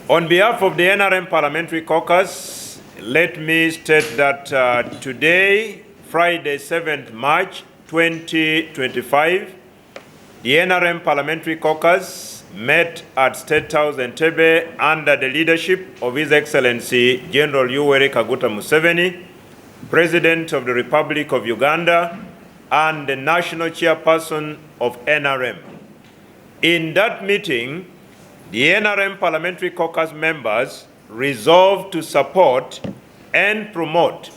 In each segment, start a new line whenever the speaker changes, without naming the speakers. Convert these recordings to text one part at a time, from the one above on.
On behalf of the NRM Parliamentary Caucus, let me state that today, Friday, 7th March 2025, the NRM Parliamentary Caucus met at State House Entebbe under the leadership of His Excellency General Yoweri Kaguta Museveni, President of the Republic of Uganda, and the National Chairperson of NRM. In that meeting, the NRM Parliamentary Caucus members resolved to support and promote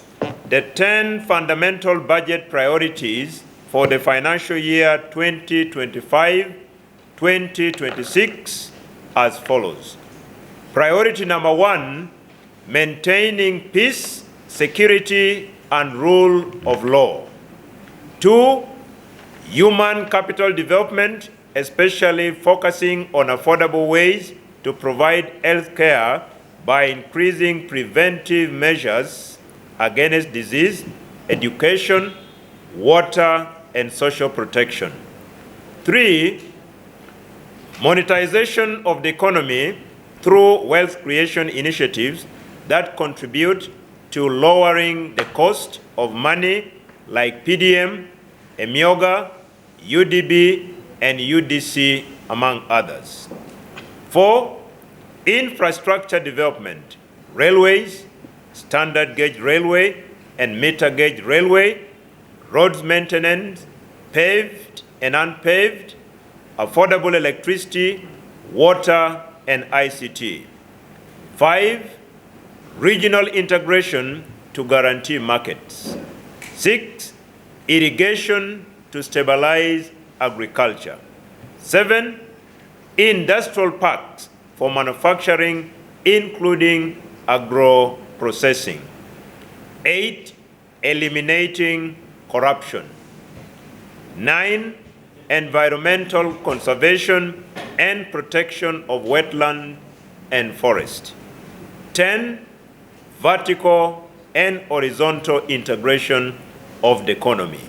the 10 fundamental budget priorities for the financial year 2025-2026 as follows. Priority number 1, maintaining peace, security, and rule of law. 2, human capital development, especially focusing on affordable ways to provide health care by increasing preventive measures against disease, education, water, and social protection. 3, monetization of the economy through wealth creation initiatives that contribute to lowering the cost of money like PDM, EMIOGA, UDB, and UDC, among others. 4, infrastructure development, railways, standard gauge railway and meter gauge railway, roads maintenance, paved and unpaved, affordable electricity, water, and ICT. 5, regional integration to guarantee markets. 6, irrigation to stabilize agriculture. 7, industrial parks for manufacturing, including agro-processing. 8, eliminating corruption. 9, environmental conservation and protection of wetland and forest. 10, vertical and horizontal integration of the economy.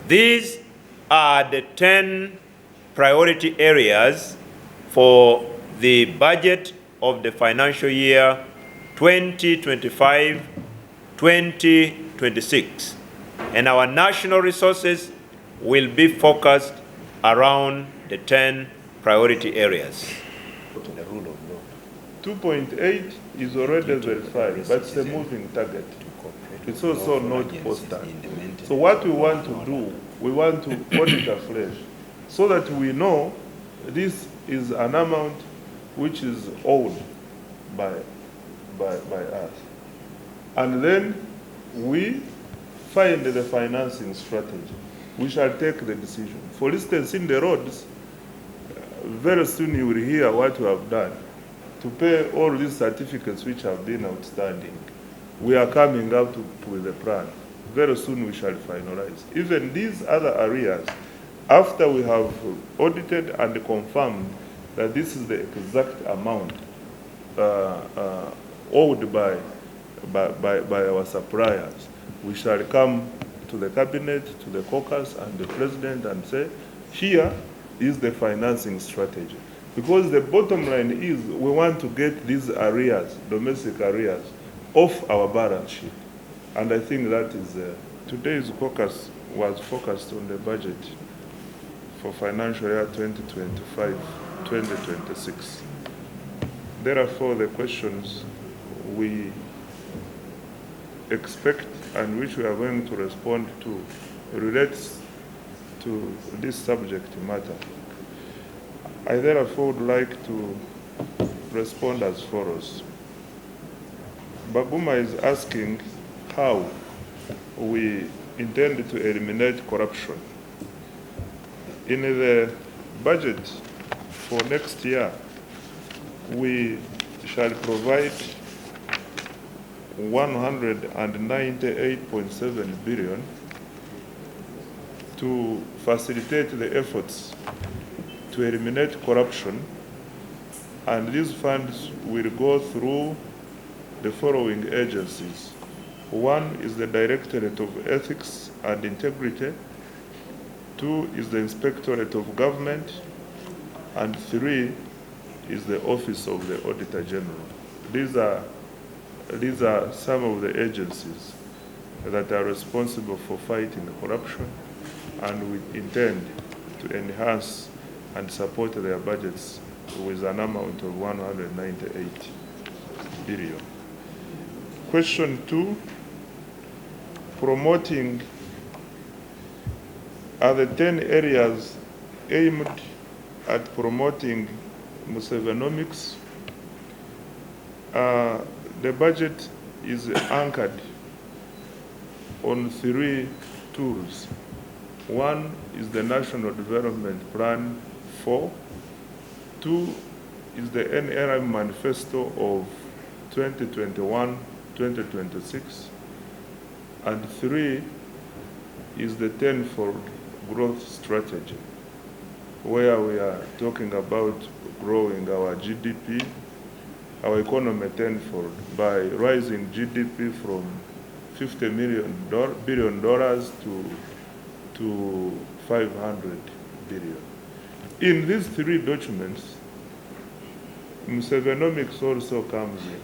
These are the 10 priority areas for the budget of the financial year 2025-2026. And our national resources will be focused around the 10 priority areas.
The rule of law. 2.8 is already verified, but it's a moving target. It's also not posted. So what we want to do, we want to audit afresh so that we know this is an amount which is owed by us. And then we find the financing strategy. We shall take the decision. For instance, in the roads, very soon you will hear what we have done to pay all these certificates which have been outstanding. We are coming out with a plan. Very soon we shall finalize. Even these other areas, after we have audited and confirmed that this is the exact amount owed by our suppliers, we shall come to the cabinet, to the caucus and the president and say, here is the financing strategy. Because the bottom line is we want to get these areas, domestic areas, off our balance sheet. And I think that is, today's caucus was focused on the budget for financial year 2025-2026. Therefore, the questions we expect and which we are going to respond to relates to this subject matter. I therefore would like to respond as follows. Babuma is asking how we intend to eliminate corruption. In the budget for next year, we shall provide 198.7 billion to facilitate the efforts to eliminate corruption, and these funds will go through the following agencies. 1 is the Directorate of Ethics and Integrity, 2 is the Inspectorate of Government, and 3 is the Office of the Auditor General. These are some of the agencies that are responsible for fighting corruption, and we intend to enhance and support their budgets with an amount of 198 billion. Question 2, promoting are the 10 areas aimed at promoting Musevenomics. The budget is anchored on 3 tools. One is the National Development Plan 4. 2 is the NRM Manifesto of 2021-2026. And 3 is the tenfold growth strategy, where we are talking about growing our GDP, our economy tenfold by rising GDP from $50 billion to $500 billion. In these 3 documents, Musevenomics also comes in.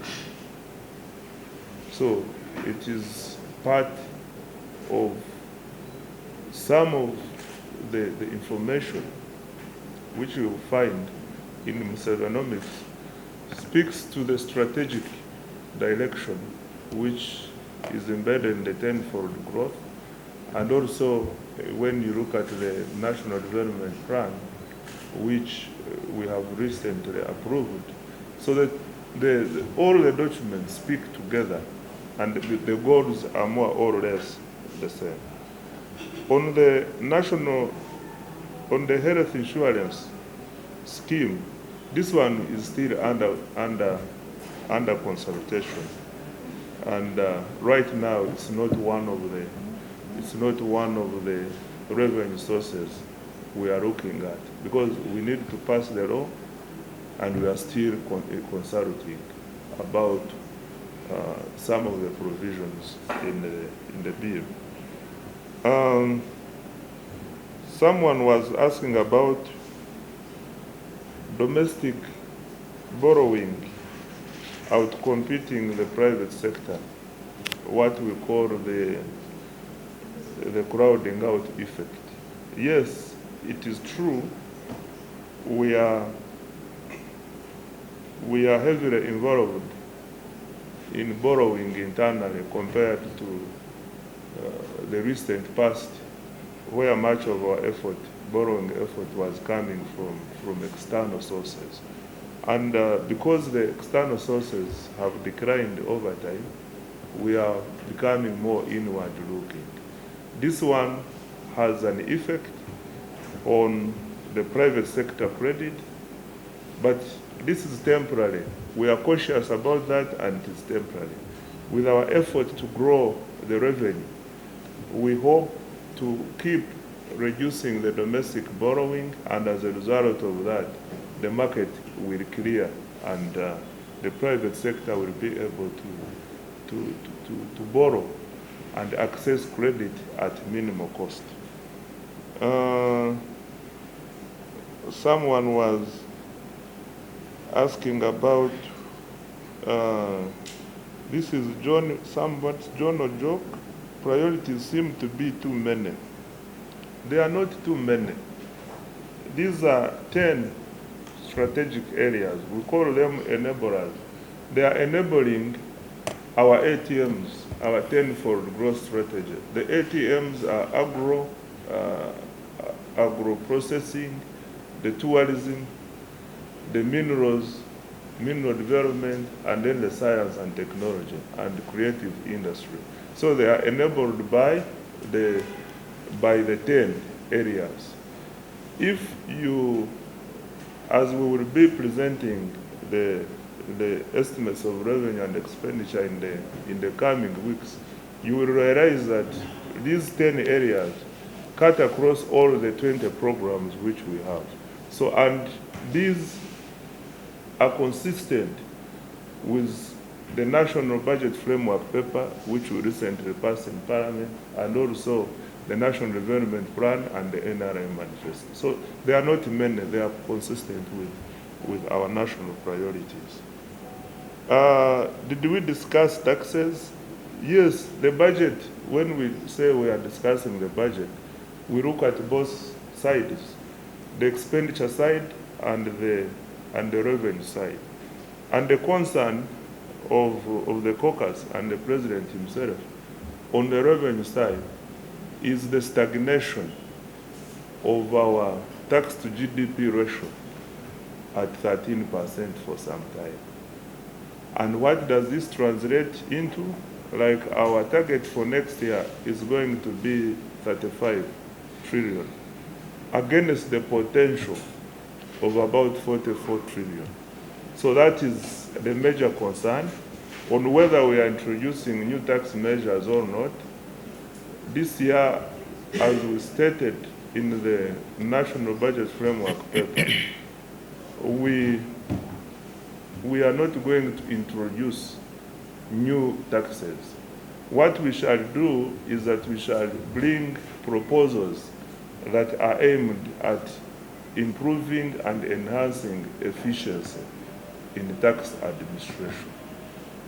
So it is part of some of the information which you will find in Musevenomics speaks to the strategic direction which is embedded in the tenfold growth. And also, when you look at the National Development Plan, which we have recently approved, so that all the documents speak together, and the goals are more or less the same. On the health insurance scheme, this one is still under consultation, and right now it's not one of the revenue sources we are looking at, because we need to pass the law, and we are still consulting about some of the provisions in the bill. Someone was asking about domestic borrowing outcompeting the private sector, what we call the crowding out effect. Yes, it is true. We are heavily involved in borrowing internally compared to the recent past, where much of our borrowing effort was coming from external sources. And because the external sources have declined over time, we are becoming more inward looking. This one has an effect on the private sector credit, but this is temporary. We are cautious about that, and it's temporary. With our effort to grow the revenue, we hope to keep reducing the domestic borrowing, and as a result of that, the market will clear, and the private sector will be able to borrow and access credit at minimal cost. Someone was asking about, this is John or joke, priorities seem to be too many. They are not too many. These are 10 strategic areas. We call them enablers. They are enabling our ATMs, our tenfold growth strategy. The ATMs are agro-processing, the tourism, the minerals, mineral development, and then the science and technology and the creative industry. So they are enabled by the 10 areas. If you, as we will be presenting the estimates of revenue and expenditure in the coming weeks, you will realize that these 10 areas cut across all the 20 programs which we have. So, and these are consistent with the National Budget Framework paper, which we recently passed in Parliament, and also the National Development Plan and the NRM Manifesto. So they are not many, they are consistent with our national priorities. Did we discuss taxes? Yes, the budget, when we say we are discussing the budget, we look at both sides, the expenditure side and the revenue side. And the concern of the caucus and the president himself on the revenue side is the stagnation of our tax to GDP ratio at 13% for some time. And what does this translate into? Like our target for next year is going to be 35 trillion against the potential of about 44 trillion. So that is the major concern on whether we are introducing new tax measures or not. This year, as we stated in the National Budget Framework paper, we are not going to introduce new taxes. What we shall do is that we shall bring proposals that are aimed at improving and enhancing efficiency in the tax administration.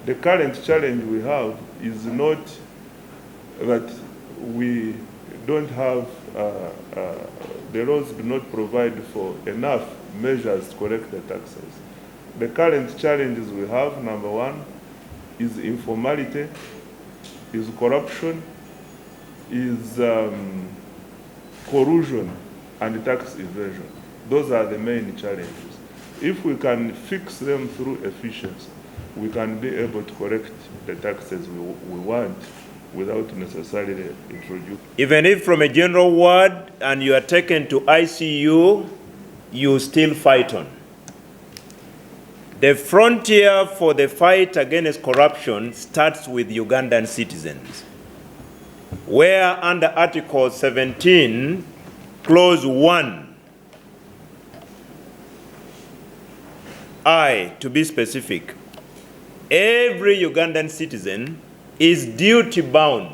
The current challenge we have is not that we don't have, the laws do not provide for enough measures to collect the taxes. The current challenges we have, number one, is informality, is corruption, is corruption and tax evasion. Those are the main challenges. If we can fix them through efficiency, we can be able to correct the taxes we want without necessarily introducing.
Even if from a general ward and you are taken to ICU, you still fight on. The frontier for the fight against corruption starts with Ugandan citizens, where under Article 17, Clause 1I, to be specific, every Ugandan citizen is duty-bound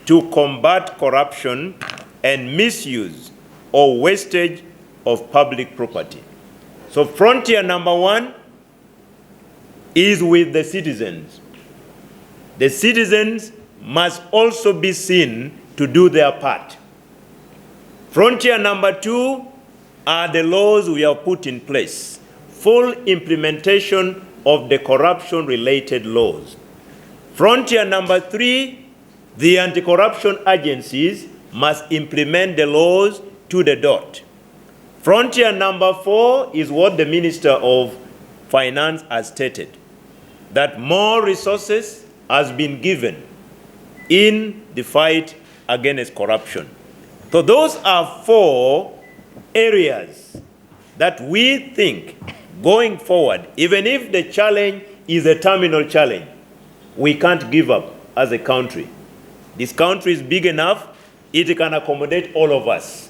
to combat corruption and misuse or wastage of public property. So frontier number one is with the citizens. The citizens must also be seen to do their part. Frontier number two are the laws we have put in place. Full implementation of the corruption-related laws. Frontier number three, the anti-corruption agencies must implement the laws to the dot. Frontier number four is what the Minister of Finance has stated, that more resources has been given in the fight against corruption. So those are four areas that we think going forward, even if the challenge is a terminal challenge, we can't give up as a country. This country is big enough, it can accommodate all of us.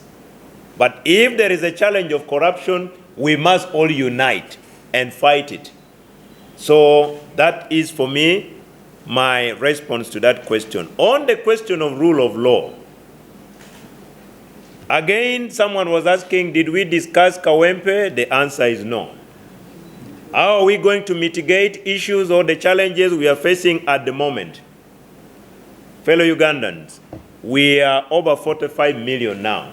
But if there is a challenge of corruption, we must all unite and fight it. So that is, for me, my response to that question. On the question of rule of law, again, someone was asking, did we discuss Kawempe? The answer is no. How are we going to mitigate issues or the challenges we are facing at the moment? Fellow Ugandans, we are over 45 million now.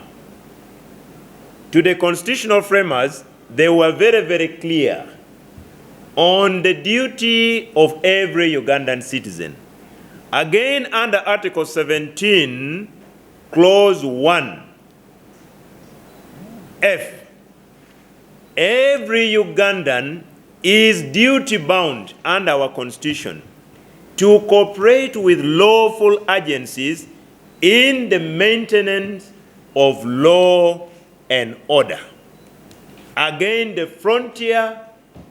To the constitutional framers, they were very, very clear on the duty of every Ugandan citizen. Again, under Article 17, Clause 1F, every Ugandan is duty-bound under our Constitution to cooperate with lawful agencies in the maintenance of law and order. Again, the frontier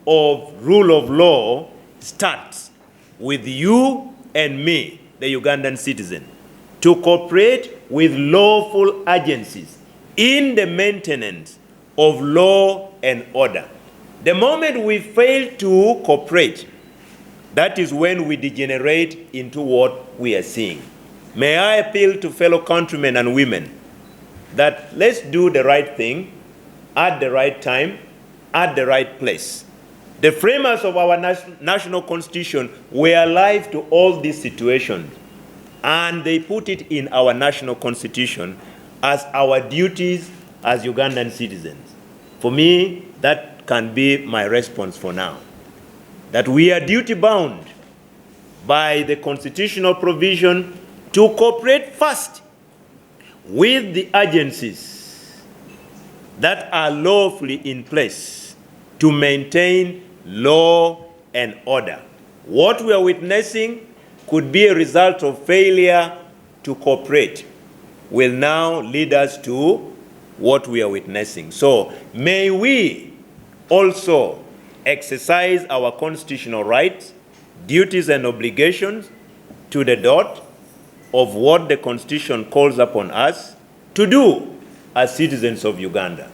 of rule of law starts with you and me, the Ugandan citizen, to cooperate with lawful agencies in the maintenance of law and order. The moment we fail to cooperate, that is when we degenerate into what we are seeing. May I appeal to fellow countrymen and women that let's do the right thing at the right time at the right place. The framers of our national constitution were alive to all these situations, and they put it in our national constitution as our duties as Ugandan citizens. For me, that can be my response for now. That we are duty-bound by the constitutional provision to cooperate first with the agencies that are lawfully in place to maintain law and order. What we are witnessing could be a result of failure to cooperate, will now lead us to what we are witnessing. So may we also exercise our constitutional rights, duties and obligations to the dot of what the Constitution calls upon us to do as citizens of Uganda.